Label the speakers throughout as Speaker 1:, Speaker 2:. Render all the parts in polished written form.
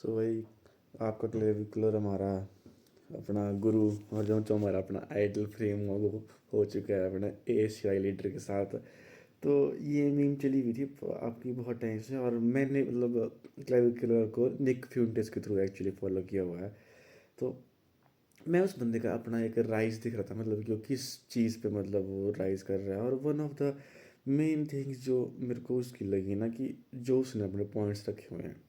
Speaker 1: सो भाई, आपका क्लेविकुलर हमारा अपना गुरु और जो हमारा अपना आइडल फ्रेम हो चुका है अपने एशियाई लीडर के साथ। तो ये मीम चली हुई थी आपकी बहुत टाइम से, और मैंने मतलब क्लेविकुलर को निक फ्यूंटेस के थ्रू एक्चुअली फॉलो किया हुआ है। तो मैं उस बंदे का अपना एक राइज दिख रहा था, मतलब कि वो किस चीज़ पे मतलब वो राइज कर रहा है। और one of the main things जो मेरे को उसकी लगी ना, कि जो उसने अपने पॉइंट्स रखे हुए हैं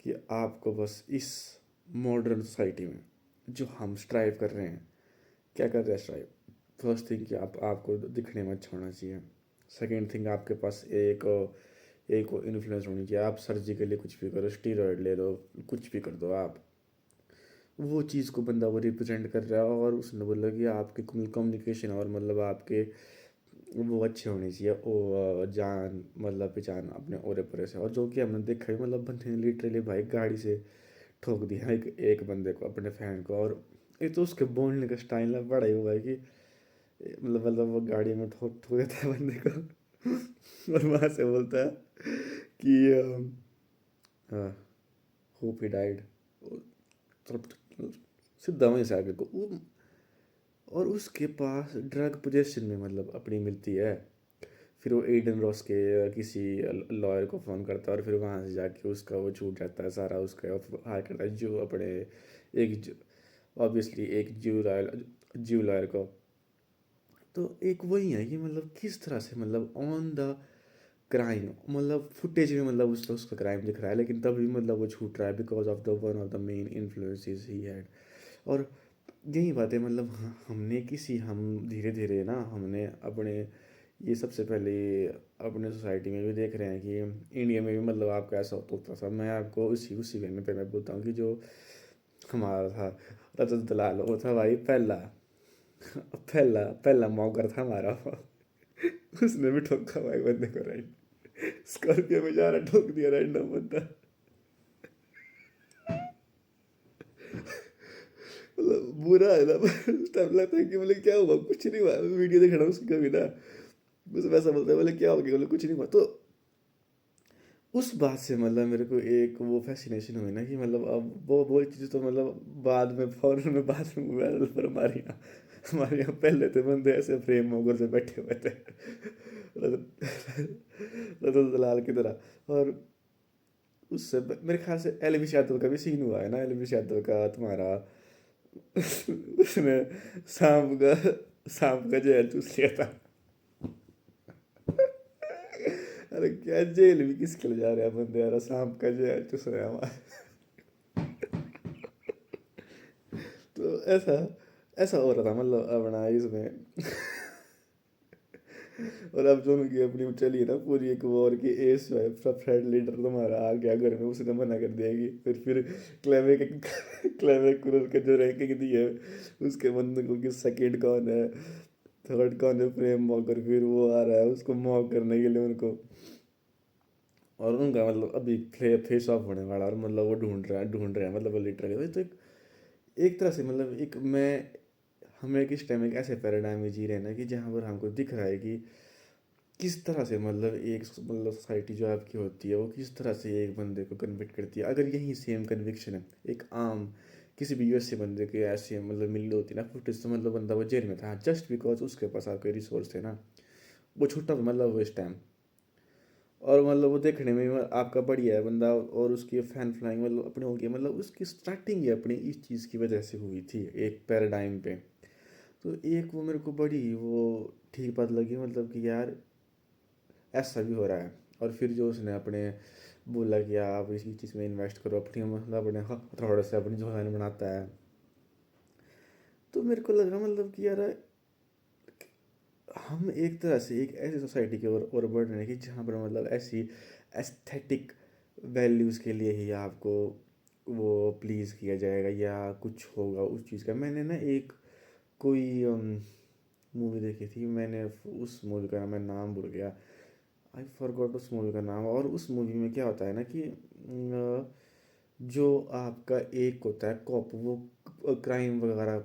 Speaker 1: कि आपको बस इस मॉडर्न सोसाइटी में जो हम स्ट्राइव कर रहे हैं, क्या कर रहे हैं स्ट्राइव। फर्स्ट थिंग कि आपको दिखने में अच्छा होना चाहिए। सेकेंड थिंग, आपके पास एक इन्फ्लुएंस होनी चाहिए। आप सर्जिकली कुछ भी करो, स्टीरॉयड ले लो, कुछ भी कर दो आप, वो चीज़ को बंदा वो रिप्रेजेंट कर रहा है। और उसने बोला कि आपके कम्युनिकेशन और मतलब आपके वो अच्छे होने चाहिए, ओ जान मतलब पहचान अपने ओरे परे से। और जो कि हमने देखा है, मतलब बंदे ने लिटरली भाई गाड़ी से ठोक दिया एक एक बंदे को, अपने फैन को। और एक तो उसके बोलने का स्टाइल ना बड़ा ही हुआ है कि मतलब वो गाड़ी में ठोक ठोक देता है बंदे को और वहाँ से बोलता है कि होप ही डाइड, सीधा वहीं से आगे को और उसके पास ड्रग पोजेशन में मतलब अपनी मिलती है। फिर वो एडन रॉस के किसी लॉयर को फ़ोन करता है, और फिर वहाँ से जाके उसका वो छूट जाता है सारा, उसका हायर करता है जो अपने एक ऑब्वियसली एक ज्यू लॉयर को। तो एक वही है कि मतलब किस तरह से मतलब ऑन द क्राइम, मतलब फुटेज में मतलब उसका उसका क्राइम दिख रहा है, लेकिन तभी मतलब वो छूट रहा है because of the one of the main influences he had. और यही बात है, मतलब हमने किसी हम धीरे धीरे ना हमने अपने ये सबसे पहले अपने सोसाइटी में भी देख रहे हैं कि इंडिया में भी मतलब आपका ऐसा होता था। मैं आपको उसी उसी वे में पे मैं बोलता हूँ कि जो हमारा था रजत दलाल, वो था भाई पहला पहला पहला मौका था हमारा उसने भी ठोका भाई बंदे को, राइट। स्कॉर्पियो में जा रहा, ठोक दिया रैंडम बंदा। मतलब बुरा है ना उस टाइम लगता है कि मतलब क्या हुआ, कुछ नहीं हुआ। वीडियो देख रहा हूँ उसका भी ना, मुझे वैसा बोलता है, बोले क्या हो गया, बोले कुछ नहीं हुआ। तो उस बात से मतलब मेरे को एक वो फैसिनेशन हुई ना, कि मतलब अब वो चीज़ तो मतलब बाद में फौरन में बाद में वायरल, पर हमारे यहाँ पहले थे बंदे ऐसे फ्रेम होकर से बैठे हुए थे रतन दलाल की तरह। और उससे मेरे ख्याल से एलवी यादव का भी सीन हुआ है ना, एलवी यादव का तुम्हारा उसने सांप का जहर चूस लिया था। अरे क्या जेल भी किसके लिए जा रहा है बंदे यार, सांप का जहर चूस रहे हैं हमारे। तो ऐसा ऐसा हो रहा था मतलब अपना इसमें और अब जो उनकी अपनी चली है ना पूरी एक वॉर की, एस है फ्रेंड लीडर तुम्हारा आ गया घर में, उसने मना कर दिया कि फिर क्लेवे के क्लेवे कुरल के जो रैंकिंग दी है उसके बंदे को कि सेकंड कौन है, थर्ड कौन है, फ्रेम मॉकर, फिर वो आ रहा है उसको मॉक करने के लिए उनको। और उनका मतलब अभी फेस ऑफ होने वाला, और मतलब वो ढूंढ रहे हैं मतलब लिटरली। तो एक तरह से मतलब एक मैं हम एक इस टाइम एक ऐसे पैराडाइम में जी रहे हैं ना, कि जहाँ पर हमको दिख रहा है कि किस तरह से मतलब एक मतलब सोसाइटी जो आपकी होती है वो किस तरह से एक बंदे को कन्विक्ट करती है। अगर यही सेम कन्विक्शन है एक आम किसी भी यूएसए बंदे के ऐसे मतलब मिल होती ना फुटेज, तो मतलब बंदा वो जेल में था जस्ट बिकॉज उसके पास आपके रिसोर्स थे ना, वो छुट्टा था मतलब वो इस टाइम। और मतलब वो देखने में भी आपका बढ़िया है बंदा, और उसकी फैन फ्लाइंग मतलब अपने हो गया, मतलब उसकी स्टार्टिंग ही अपनी इस चीज़ की वजह से हुई थी एक पैराडाइम पे। तो एक वो मेरे को बड़ी वो ठीक बात लगी, मतलब कि यार ऐसा भी हो रहा है। और फिर जो उसने अपने बोला कि आप इसी चीज़ में इन्वेस्ट करो, अपनी मतलब अपने थोड़ा से अपनी जो है बनाता है। तो मेरे को लग रहा मतलब कि यार हम एक तरह से एक ऐसी सोसाइटी की ओर बढ़ रहे हैं कि जहाँ पर मतलब ऐसी एस्थेटिक वैल्यूज़ के लिए ही आपको वो प्लीज़ किया जाएगा या कुछ होगा उस चीज़ का। मैंने ना एक कोई मूवी देखी थी मैंने, उस मूवी का मैं नाम भूल गया, आई फॉरगॉट उस मूवी का नाम। और उस मूवी में क्या होता है ना कि जो आपका एक होता है कॉप, वो क्राइम वगैरह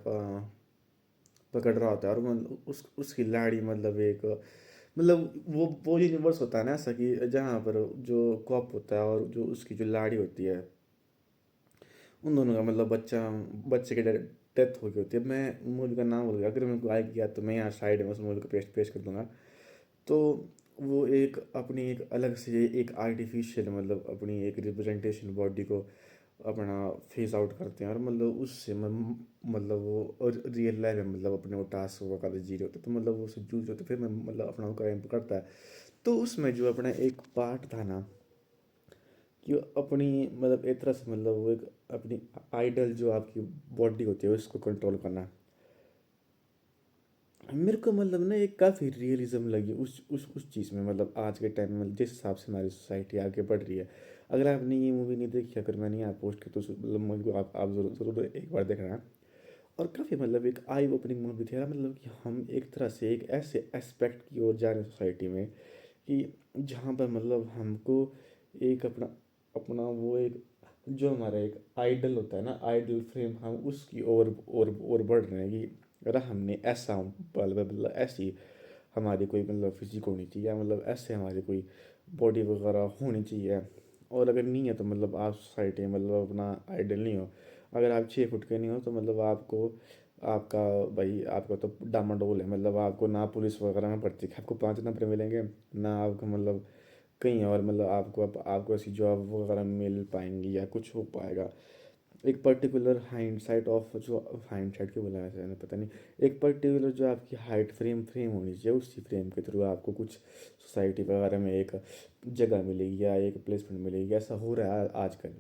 Speaker 1: पकड़ रहा होता है, और मतलब उसकी लाड़ी मतलब एक मतलब वो यूनिवर्स होता है ना ऐसा कि जहाँ पर जो कॉप होता है और जो उसकी जो लाड़ी होती है, उन दोनों का मतलब बच्चे की डेथ हो गई होती है। मैं मूवी का नाम भूल गया, अगर मेरे को आ गया तो मैं यहाँ साइड में उस मूवी को पेश पेश कर दूंगा। तो वो एक अपनी एक अलग से एक आर्टिफिशियल मतलब अपनी एक रिप्रेजेंटेशन बॉडी को अपना फेस आउट करते हैं, और मतलब उससे मतलब वो रियल लाइफ में मतलब अपने वो टास्क वगैरह जी रहे होते, तो मतलब वो उससे जूझ होते, फिर मैं मतलब अपना वो क्राइम करता है। तो उसमें जो अपना एक पार्ट था ना, कि वो अपनी मतलब एक तरह से मतलब वो एक अपनी आइडल जो आपकी बॉडी होती है उसको कंट्रोल करना, मेरे को मतलब ना एक काफ़ी रियलिज्म लगी उस चीज़ में। मतलब आज के टाइम में जिस हिसाब से हमारी सोसाइटी आगे बढ़ रही है, अगर आपने ये मूवी नहीं देखी, अगर मैंने यहाँ पोस्ट की तो मतलब मूवी को आप ज़रूर ज़रूर एक बार देखना। और काफ़ी मतलब एक आई ओपनिंग मूवी थी यार, मतलब कि हम एक तरह से एक ऐसे एस्पेक्ट की ओर जा रहे हैं सोसाइटी में कि जहाँ पर मतलब हमको एक अपना अपना वो एक जो हमारा एक आइडल होता है ना, आइडल फ्रेम, हम उसकी ओर बढ़ रहे हैं कि अगर हमने ऐसा मतलब ऐसी हमारी कोई मतलब फिजिक होनी चाहिए, या मतलब ऐसे हमारी कोई बॉडी वगैरह होनी चाहिए। और अगर नहीं है तो मतलब आप सोसाइटी में मतलब अपना आइडल नहीं हो। अगर आप 6 फुट के नहीं हो तो मतलब आपको आपका भाई आपका तो डामाडोल है, मतलब आपको ना पुलिस वगैरह में भर्ती, आपको 5 नंबर मिलेंगे, ना आपको मतलब कहीं और मतलब आपको ऐसी जॉब वगैरह मिल पाएंगी या कुछ हो पाएगा। एक पर्टिकुलर हाइंडसाइट ऑफ जो हाइंडसाइट क्यों बोला वैसे मैंने पता नहीं, एक पर्टिकुलर जो आपकी हाइट फ्रेम होनी चाहिए, उसी फ्रेम के थ्रू आपको कुछ सोसाइटी वगैरह में एक जगह मिलेगी या एक प्लेसमेंट मिलेगी, ऐसा हो रहा है आजकल।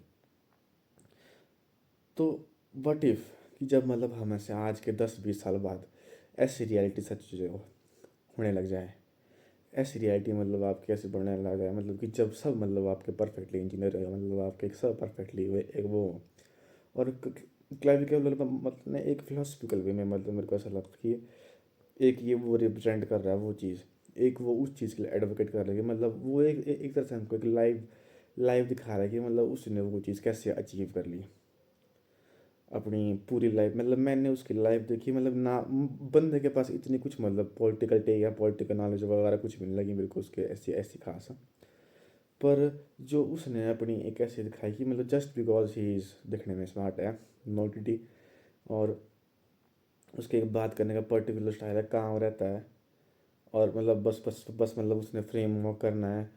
Speaker 1: तो व्हाट इफ़ कि जब मतलब हम ऐसे आज के 10-20 साल बाद ऐसी रियलिटी सच जो होने लग जाए, ऐसी रियलिटी मतलब आपकी ऐसे बढ़ने लग जाए, मतलब कि जब सब मतलब आपके परफेक्टली इंजीनियर है, मतलब आपके सब परफेक्टली एक वो हो। और क्लासिकल मतलब ना एक फिलोसफिकल वे में मतलब मेरे को ऐसा लगता है कि एक ये वो रिप्रेजेंट कर रहा है वो चीज़, एक वो उस चीज़ के लिए एडवोकेट कर रहा है कि मतलब वो एक तरह से हमको एक लाइव लाइव दिखा रहा है कि मतलब उसने वो चीज़ कैसे अचीव कर ली अपनी पूरी लाइफ। मतलब मैंने उसकी लाइफ देखी, मतलब ना बंदे के पास इतनी कुछ मतलब पॉलिटिकल टेक या पॉलिटिकल नॉलेज वगैरह कुछ भी नहीं लगी मेरे को उसके ऐसी ऐसी खास। पर जो उसने अपनी एक ऐसी दिखाई कि मतलब जस्ट बिकॉज ही इज़ दिखने में स्मार्ट है, नोटिटी, और उसके एक बात करने का पर्टिकुलर स्टाइल है, काम रहता है, और मतलब बस बस बस मतलब उसने फ्रेम वर्क करना है।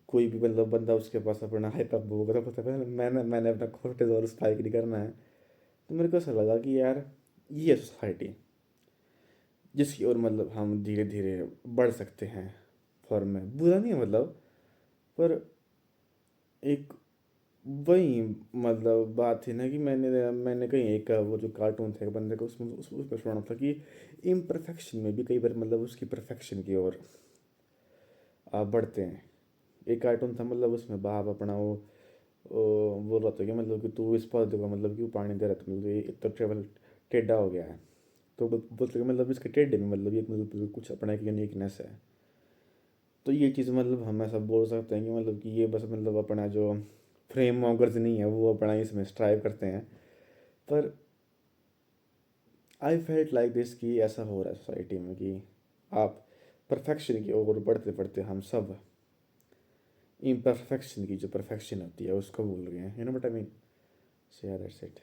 Speaker 1: कोई भी मतलब बंदा उसके पास अपना हाइप अप होगा तो पता है मैंने मैंने अपना कोर्टेज और स्पाइक नहीं करना है। तो मेरे को ऐसा लगा कि यार ये सोसाइटी जिसकी ओर मतलब हम धीरे धीरे बढ़ सकते हैं, फॉर्म में बुरा नहीं है मतलब, पर एक वही मतलब बात थी ना कि मैंने मैंने कहीं एक वो जो कार्टून था एक बंदे को उसमें सुना था कि इम्परफेक्शन में भी कई बार मतलब उसकी परफेक्शन की ओर आप बढ़ते हैं। एक कार्टून था मतलब उसमें बाप अपना वो बोल रहा था कि मतलब कि तू इस पौधे को मतलब क्यों पानी दे रहा था, मतलब ये एक तो ट्रेवल टेढ़ा हो गया है। तो बोलते कि मतलब इसके टेढ़े में मतलब ये मतलब कुछ अपना एक यूनिकनेस है। तो ये चीज़ मतलब हम ऐसा बोल सकते हैं कि मतलब कि ये बस मतलब अपना जो फ्रेम वॉकर्स नहीं है वो अपना इसमें स्ट्राइव करते हैं। पर आई फेल्ट लाइक दिस कि ऐसा हो रहा है सोसाइटी में कि आप परफेक्शन की ओर बढ़ते बढ़ते हम सब इम्परफेक्शन की जो परफेक्शन होती है उसको भूल गए हैं, you know but I mean. So yeah that's it.